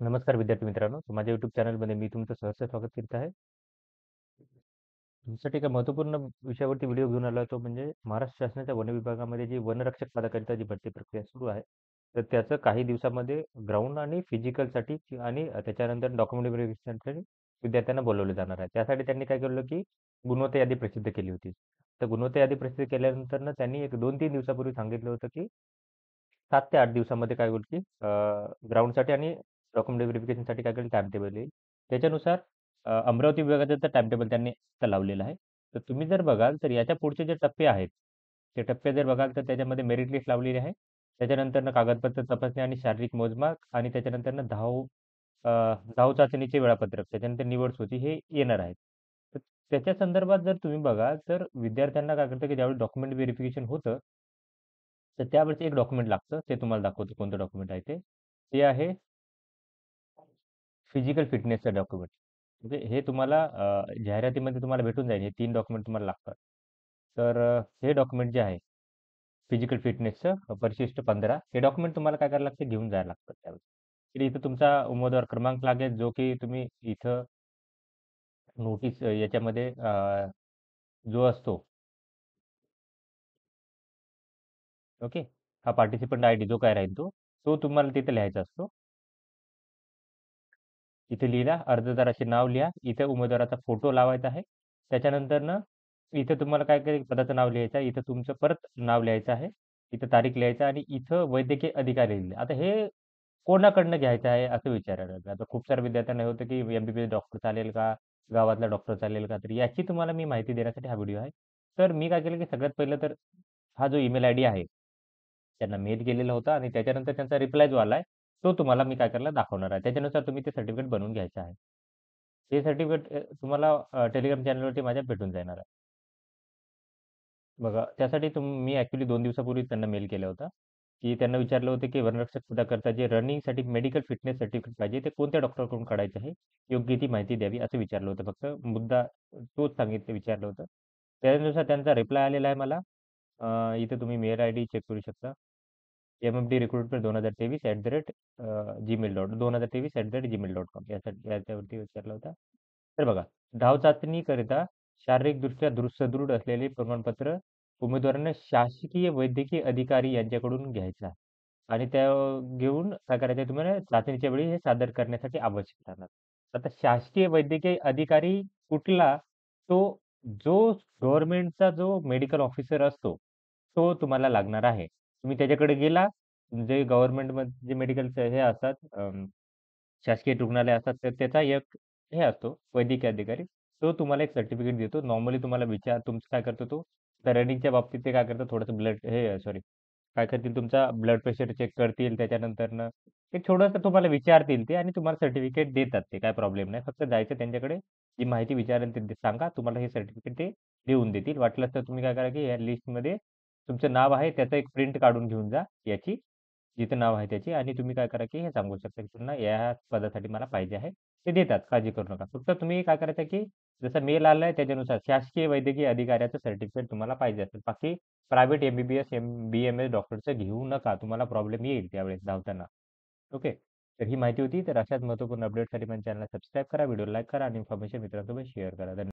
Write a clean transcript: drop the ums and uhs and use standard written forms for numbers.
नमस्कार विद्यार्थी मित्रांनो, माझ्या YouTube चॅनलमध्ये मी तुमचं सहर्ष स्वागत करीत आहे. तुमच्यासाठी एका महत्त्वपूर्ण विषयावरती व्हिडिओ घेऊन आलो आहे, तो म्हणजे महाराष्ट्र शासनाच्या वन विभागामध्ये जी वनरक्षक पदाकरिता जी भरती प्रक्रिया सुरू आहे, तर त्याचं काही दिवसामध्ये ग्राउंड आणि फिजिकलसाठी आणि त्याच्यानंतर डॉक्युमेंट व्हेरिफिकेशनसाठी विद्यार्थ्यांना बोलावले जाणार आहे. त्यासाठी त्यांनी काय केलं, की गुणवत्ता यादी प्रसिद्ध केली होती. तर गुणवत्ता यादी प्रसिद्ध केल्यानंतर ना त्यांनी एक 2-3 दिवसापूर्वी सांगितलं होतं, की 7 ते 8 दिवसामध्ये काय होईल, की ग्राउंडसाठी आणि डॉक्युमेंट व्हेरिफिकेशनसाठी काय करेल टाईम टेबल येईल. त्याच्यानुसार अमरावती विभागाचं तर टाईम टेबल त्यांनी आता लावलेलं आहे. तर तुम्ही जर बघाल तर याच्या पुढचे जे टप्पे आहेत, ते टप्पे जर बघाल तर त्याच्यामध्ये मेरिट लिस्ट लावलेली आहे. त्याच्यानंतरनं कागदपत्र तपासणी आणि शारीरिक मोजमाप आणि त्याच्यानंतरनं अ, धाव चाचणीचे वेळापत्रक, त्याच्यानंतर निवड सूची हे येणार आहेत. तर त्याच्या संदर्भात जर तुम्ही बघाल तर विद्यार्थ्यांना काय करतं, की ज्यावेळी डॉक्युमेंट व्हेरिफिकेशन होतं, तर त्यावेळेस एक डॉक्युमेंट लागतं. ते तुम्हाला दाखवतो कोणतं डॉक्युमेंट आहे ते. ते आहे फिजिकल फिटनेसचं डॉक्युमेंट. म्हणजे हे तुम्हाला जाहिरातीमध्ये तुम्हाला भेटून जाईल. हे 3 डॉक्युमेंट तुम्हाला लागतात. तर हे डॉक्युमेंट जे आहे फिजिकल फिटनेसचं परिशिष्ट 15 हे डॉक्युमेंट तुम्हाला काय करायला लागते घेऊन जायला लागतात त्यावेळेस. तर इथं तुमचा उमेदवार क्रमांक लागेल जो की तुम्ही इथं नोटीस याच्यामध्ये जो असतो ओके. हा पार्टिसिपंट आयडी जो काय राहील तो तुम्हाला तिथे लिहायचा असतो. इथे लिहिला, अर्जदाराचे नाव लिहा. इथे उमेदवाराचा फोटो लावायचा आहे. त्याच्यानंतरनं इथे तुम्हाला काय काही पदाचं नाव लिहायचं आहे. इथं तुमचं परत नाव लिहायचं आहे. इथं तारीख लिहायचं आणि इथं वैद्यकीय अधिकारी लिहिले. आता हे कोणाकडनं घ्यायचं आहे असं विचारायला लागलं. आता खूप साऱ्या विद्यार्थ्यांना हे होतं की एम-बी-बी-एस डॉक्टर चालेल का? गावातला डॉक्टर चालेल का? तर याची तुम्हाला मी माहिती देण्यासाठी हा व्हिडिओ आहे. तर मी काय केलं की सगळ्यात पहिलं तर हा जो ईमेल आयडी आहे, त्यांना मेल केलेला होता आणि त्याच्यानंतर त्यांचा रिप्लाय जो आलाय, तो तुम्हाला मी काय करायला दाखवणार आहे. त्याच्यानुसार तुम्ही ते सर्टिफिकेट बनवून घ्यायचं आहे. ते सर्टिफिकेट तुम्हाला टेलिग्राम चॅनलवरती माझ्या भेटून जाणार आहे. बघा, त्यासाठी मी ॲक्चुअली 2 दिवसापूर्वी त्यांना मेल केला होता, की त्यांना विचारलं होतं, की वनरक्षक पदाकरता जे रनिंगसाठी मेडिकल फिटनेस सर्टिफिकेट पाहिजे, ते कोणत्या डॉक्टरकडून काढायचं आहे? योग्य ती माहिती द्यावी, असं विचारलं होतं फक्त. मुद्दा तोच विचारलं होतं. त्यानुसार त्यांचा रिप्लाय आलेला आहे मला. इथे तुम्ही मेल आयडी चेक करू शकता. MFD recruitment 2023 @gmail. 2023 @gmail.com याच्यावरती विचारला होता. तर बघा, धाव चाचणीकरिता शारीरिकदृष्ट्या सदृढ असलेले प्रमाणपत्र उमेदवारांना शासकीय वैद्यकीय अधिकारी यांच्याकडून घ्यायचं आहे. आणि त्या घेऊन काय करायचं आहे तुम्हाला चाचणीच्या वेळी हे सादर करण्यासाठी आवश्यक राहणार. आता शासकीय वैद्यकीय अधिकारी कुठला? तो जो गव्हर्नमेंटचा जो मेडिकल ऑफिसर असतो, तो तुम्हाला लागणार आहे. तुम्ही त्याच्याकडे गेला, जे गव्हर्नमेंटमध्ये जे मेडिकलचे हे असतात शासकीय रुग्णालय असतात, तर त्याचा एक हे असतो वैद्यकीय अधिकारी. तो तुम्हाला एक सर्टिफिकेट देतो. नॉर्मली तुम्हाला तुमचं काय करतो तो, तर रनिंगच्या बाबतीत ते काय करतं थोडंसं ब्लड हे सॉरी काय करतील तुमचा ब्लड प्रेशर चेक करतील. त्याच्यानंतरनं एक थोडंसं तुम्हाला विचारतील ते आणि तुम्हाला सर्टिफिकेट देतात ते. काही प्रॉब्लेम नाही. फक्त जायचं त्यांच्याकडे, जी माहिती विचारेल ते सांगा. तुम्हाला हे सर्टिफिकेट ते देऊन देतील. वाटलंच तर तुम्ही काय करा, की या लिस्टमध्ये तुमचं नाव आहे त्याचं एक प्रिंट काढून घेऊन जा याची, जिथं नाव आहे त्याची आणि तुम्ही काय करा, की हे सांगू शकता, की पुन्हा या पदासाठी मला पाहिजे आहे. ते देतात, काळजी करू नका. फक्त तुम्ही काय करायचं, की जसा मेल आलाय त्याच्यानुसार शासकीय वैद्यकीय अधिकाऱ्याचं सर्टिफिकेट तुम्हाला पाहिजे असेल. बाकी प्रायव्हेट एम-बी-बी-एस, बी-एम-एस डॉक्टरचं घेऊ नका. तुम्हाला प्रॉब्लेम येईल त्यावेळेस धावताना. ओके. तर ही माहिती होती. तर अशाच महत्त्वपूर्ण अपडेटसाठी माझ्या चॅनलला सबस्क्राईब करा, व्हिडिओ लाईक करा आणि इन्फॉर्मेशन मित्रांसोबत शेअर करा. धन्यवाद.